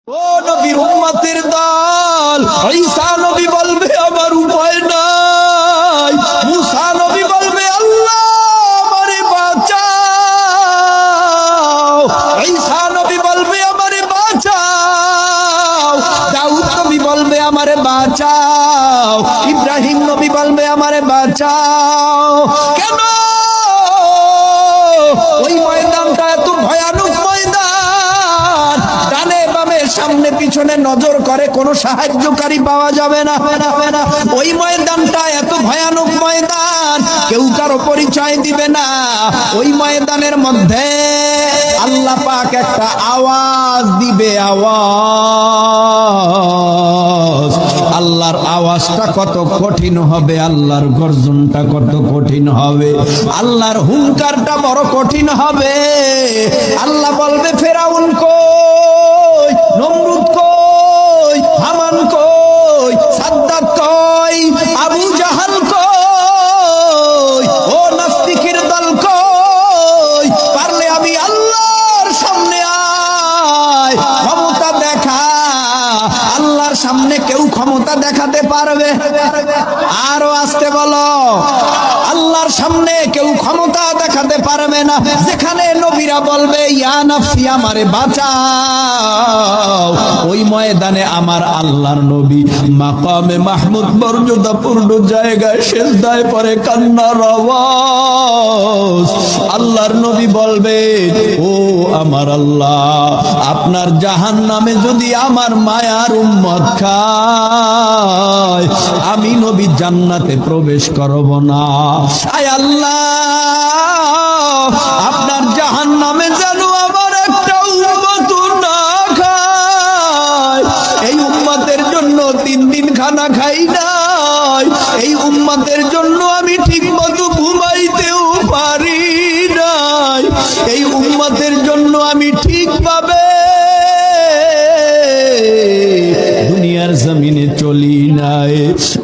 ও নবীর উম্মতের দল, ঈসা নবী বলবে আমার উপায় নাই, মুসা নবী বলবে আল্লাহ আমারে বাঁচাও, ঈসা নবী বলবে আমারে বাঁচাও, দাউদ নবী বলবে আমারে বাঁচাও, ইব্রাহিম নবী বলবে আমারে বাঁচাও। কেন ওই ময়দানটা এত ভয়ানক ময়দান, ডানে বামে সামনে পিছনে নজর করে কোনো সাহায্যকারী পাওয়া যাবে না। ওই ময়দানটা এত ভয়ানক ময়দান, কেউ কারো পরিচয় দিবে না। ওই ময়দানের মধ্যে আল্লাহ পাক একটা আওয়াজ দিবে, আওয়াজ। আল্লাহর আওয়াজটা কত কঠিন হবে, আল্লাহর গর্জনটা কত কঠিন হবে, আল্লাহর হুঙ্কারটা বড় কঠিন হবে। আল্লাহ বলবে ফেরাউন কই, নমরুদ কই, হামান কই, সাদ্দাত কই, আবু জাহাল কই, ও নাস্তিকের দল কই, পারলে আমি আল্লাহর সামনে আয়, ক্ষমতা দেখা। আল্লাহর সামনে কেউ ক্ষমতা দেখাতে পারবে? আরো আসতে বলো, আল্লাহর সামনে কেউ ক্ষমতা দেখাতে পারবে না। যেখানে নবীরা বলবে ইয়া নাফসি আমারে বাঁচাও, ওই ময়দানে আমার আল্লাহর নবী মাকামে মাহমুদ মর্যাদাপূর্ণ জায়গায় সিজদায় পড়ে কান্নার আওয়াজ। আল্লাহর নবী বলবে ও আমার আল্লাহ, আপনার জাহান্নামে যদি আমার মায়ার উম্মত খায়, আমি নবী জান্নাতে প্রবেশ করব না। আয় আল্লাহ, আপনার জাহান্নামে যেন আমার একটা উম্মত না খায়। এই উম্মতের জন্য 3 দিন খানা খাই নাই, এই উম্মতের জন্য আমি ঠিক মতো ঘুমাইতেও পারি নাই, এই উম্মতের জন্য আমি ঠিকভাবে দুনিয়ার জমিনে চলি নাই।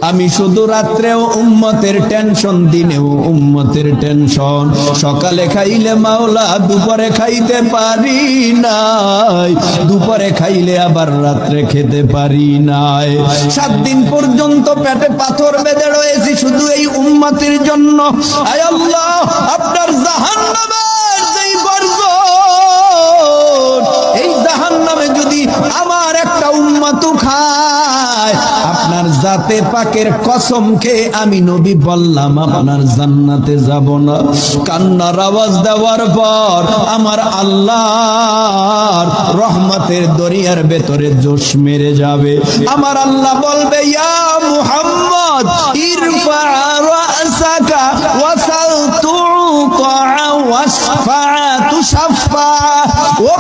আমি শুধু রাত্রেও উম্মতের টেনশন, দিনেও উম্মতের টেনশন। সকালে খাইলে মাওলা, দুপুরে খাইতে পারি নাই, দুপুরে খাইলে আবার রাত্রে খেতে পারি নাই। 7 দিন পর্যন্ত পেটে পাথর বেঁধে রয়েছি শুধু এই উম্মতের জন্য। আয় আল্লাহ, আপনার জাহান্নামের যেই গর্জন, এই জাহান্নামে যদি আমার একটা উম্মত খায়, আপনার জাতে পাকের কসম খেয়ে আমি নবী বললাম আপনার জান্নাতে যাব না। কান্নার আওয়াজ দেওয়ার পর আমার আল্লাহর রহমতের দরিয়ার ভেতরে জোশ মেরে যাবে। আমার আল্লাহ বলবে ইয়া মুহাম্মদ ইরফা রাসাকা ওয়াসাল তুতা ওয়াশফা তুশফা। ও